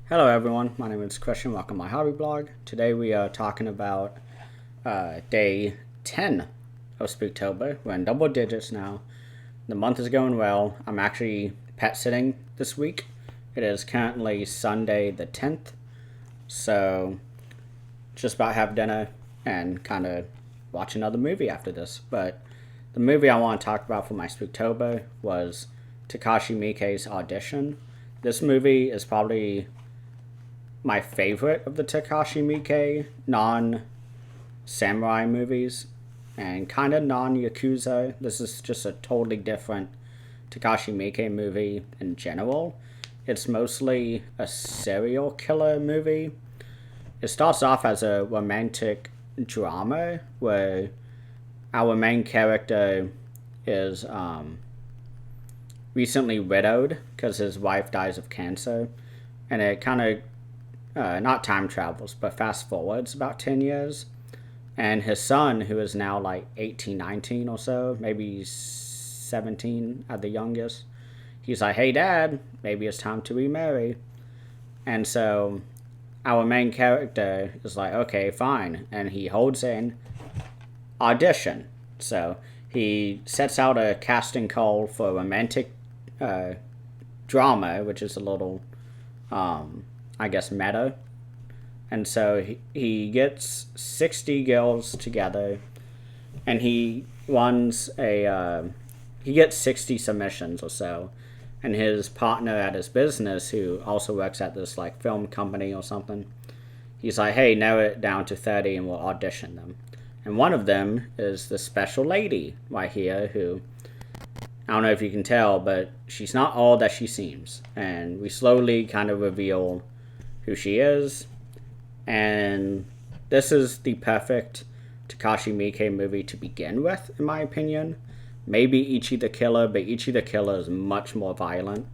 Hello everyone, my name is Christian, welcome to my hobby blog. Today we are talking about day 10 of Spooktober. We're in double digits now. The month is going well. I'm actually pet sitting this week. It is currently Sunday the 10th, so just about have dinner and kind of watch another movie after this. But the movie I want to talk about for my Spooktober was Takashi Miike's Audition. This movie is probably my favorite of the Takashi Miike non-samurai movies and kind of non-Yakuza. This is just a totally different Takashi Miike movie in general. It's mostly a serial killer movie. It starts off as a romantic drama where our main character is recently widowed because his wife dies of cancer, and it kind of not time travels, but fast forwards about 10 years. And his son, who is now like 18, 19 or so, maybe 17 at the youngest, he's like, hey, Dad, maybe it's time to remarry. And so our main character is like, okay, fine. And he holds in Audition. So he sets out a casting call for a romantic drama, which is a little I guess meta. And so he gets 60 girls together, and he runs he gets 60 submissions or so. And his partner at his business, who also works at this like film company or something, he's like, hey, narrow it down to 30 and we'll audition them. And one of them is the special lady right here, who I don't know if you can tell, but she's not all that she seems. And we slowly kind of reveal who she is. And this is the perfect Takashi Miike movie to begin with, in my opinion. Maybe Ichi the Killer, but Ichi the Killer is much more violent.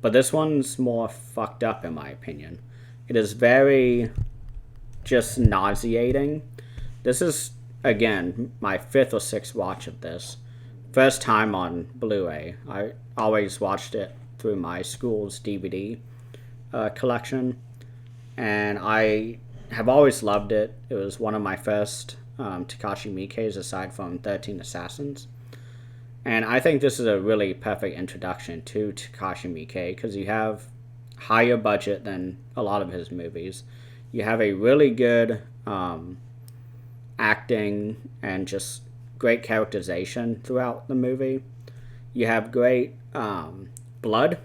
But this one's more fucked up, in my opinion. It is very just nauseating. This is, again, my 5th or 6th watch of this. First time on Blu-ray. I always watched it through my school's DVD collection, and I have always loved it. It was one of my first Takashi Miike's aside from 13 Assassins, and I think this is a really perfect introduction to Takashi Miike because you have higher budget than a lot of his movies. You have a really good acting and just great characterization throughout the movie. You have great blood.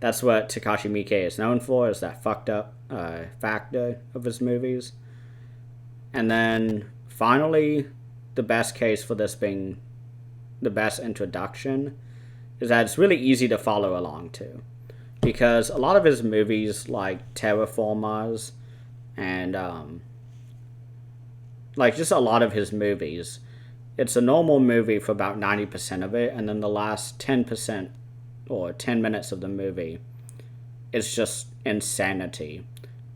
That's what Takashi Miike is known for, is that fucked up factor of his movies. And then finally, the best case for this being the best introduction is that it's really easy to follow along to, because a lot of his movies like Terraformers and like just a lot of his movies, it's a normal movie for about 90% of it, and then the last 10% or 10 minutes of the movie is just insanity.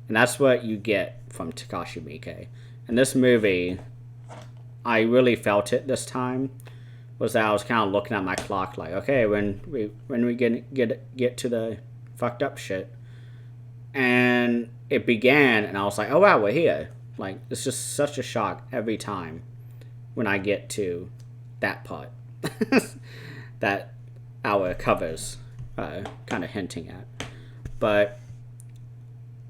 And that's what you get from Takashi Miike. And this movie, I really felt it this time, was that I was kind of looking at my clock like, okay, when we get to the fucked up shit. And it began, and I was like, oh wow, we're here. Like, it's just such a shock every time when I get to that part that our covers kind of hinting at. But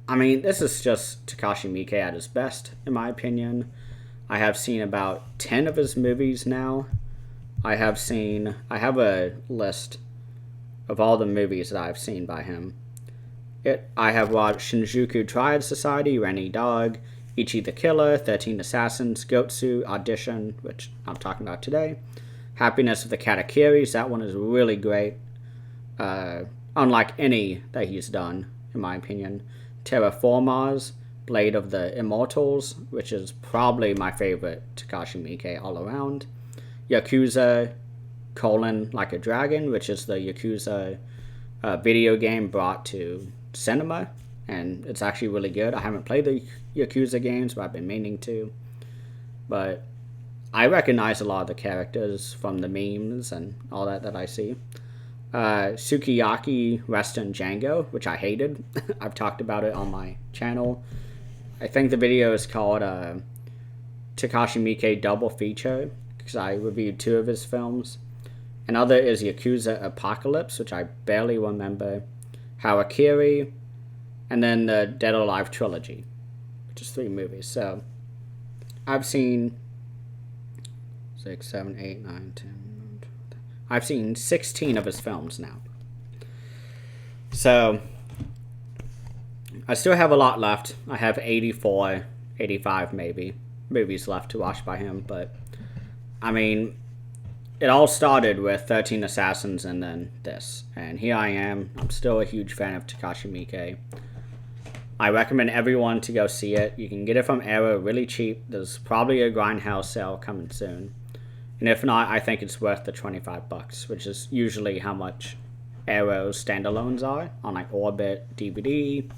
I mean, this is just Takashi Miike at his best, in my opinion. I have seen about 10 of his movies now. I have a list of all the movies that I've seen by him. I have watched Shinjuku Triad Society, Rennie Dog, Ichi the Killer, 13 Assassins, Gotsu, Audition, which I'm talking about today, Happiness of the Katakiris, that one is really great. Unlike any that he's done, in my opinion. Terraformers, Blade of the Immortals, which is probably my favorite Takashi Miike all around. Yakuza, Like a Dragon, which is the Yakuza video game brought to cinema, and it's actually really good. I haven't played the Yakuza games, but I've been meaning to. But I recognize a lot of the characters from the memes and all that I see. Sukiyaki Western Django, which I hated. I've talked about it on my channel. I think the video is called Takashi Miike Double Feature, because I reviewed 2 of his films. Another is Yakuza Apocalypse, which I barely remember. Harakiri, and then the Dead or Alive trilogy, which is 3 movies. So I've seen 6, 7, 8, 9, 10. I've seen 16 of his films now. So I still have a lot left. I have 84, 85 maybe movies left to watch by him. But I mean, it all started with 13 Assassins and then this. And here I am. I'm still a huge fan of Takashi Miike. I recommend everyone to go see it. You can get it from Arrow really cheap. There's probably a Grindhouse sale coming soon. And if not, I think it's worth the $25, which is usually how much Arrow standalones are on like Orbit DVD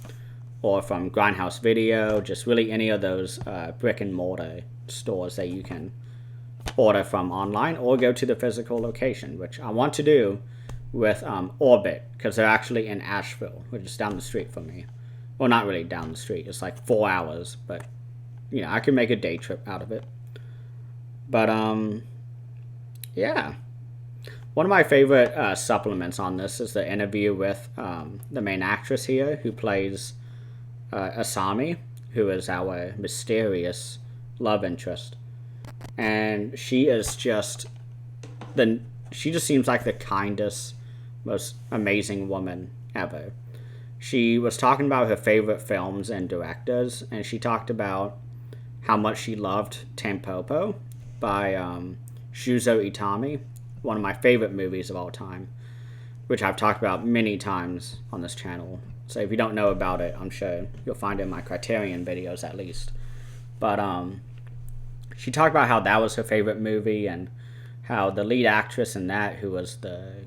or from Grindhouse Video, just really any of those brick and mortar stores that you can order from online or go to the physical location, which I want to do with Orbit, because they're actually in Asheville, which is down the street from me. Well, not really down the street. It's like 4 hours, but you know, I can make a day trip out of it. But yeah. One of my favorite supplements on this is the interview with the main actress here, who plays Asami, who is our mysterious love interest. And she just seems like the kindest, most amazing woman ever. She was talking about her favorite films and directors, and she talked about how much she loved Tampopo by Shuzo Itami, one of my favorite movies of all time, which I've talked about many times on this channel. So if you don't know about it, I'm sure you'll find it in my Criterion videos at least. But she talked about how that was her favorite movie, and how the lead actress in that, who was the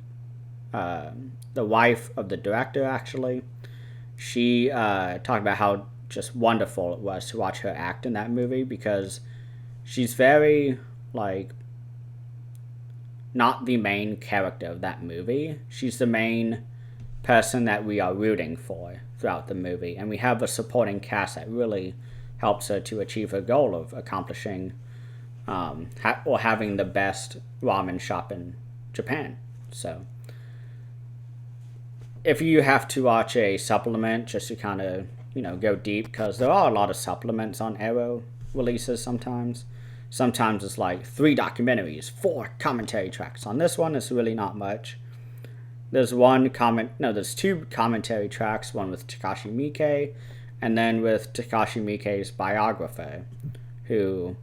wife of the director actually, she talked about how just wonderful it was to watch her act in that movie, because she's very, like, not the main character of that movie. She's the main person that we are rooting for throughout the movie, and we have a supporting cast that really helps her to achieve her goal of accomplishing or having the best ramen shop in Japan. So if you have to watch a supplement just to kind of, you know, go deep, because there are a lot of supplements on Arrow releases sometimes. Sometimes it's like 3 documentaries, 4 commentary tracks. On this one, it's really not much. There's 2 commentary tracks, one with Takashi Miike, and then with Takashi Miike's biographer, who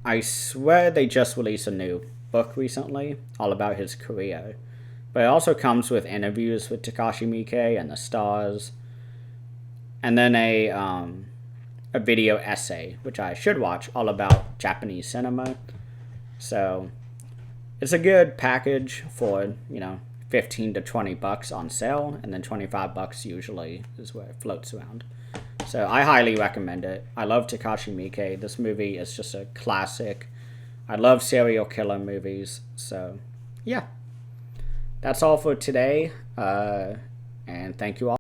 I swear they just released a new book recently, all about his career. But it also comes with interviews with Takashi Miike and the stars, and then a video essay, which I should watch, all about Japanese cinema. So it's a good package for, you know, $15 to $20 on sale, and then $25 usually is where it floats around. So I highly recommend it. I love Takashi Miike. This movie is just a classic. I love serial killer movies. So yeah, that's all for today. And thank you all.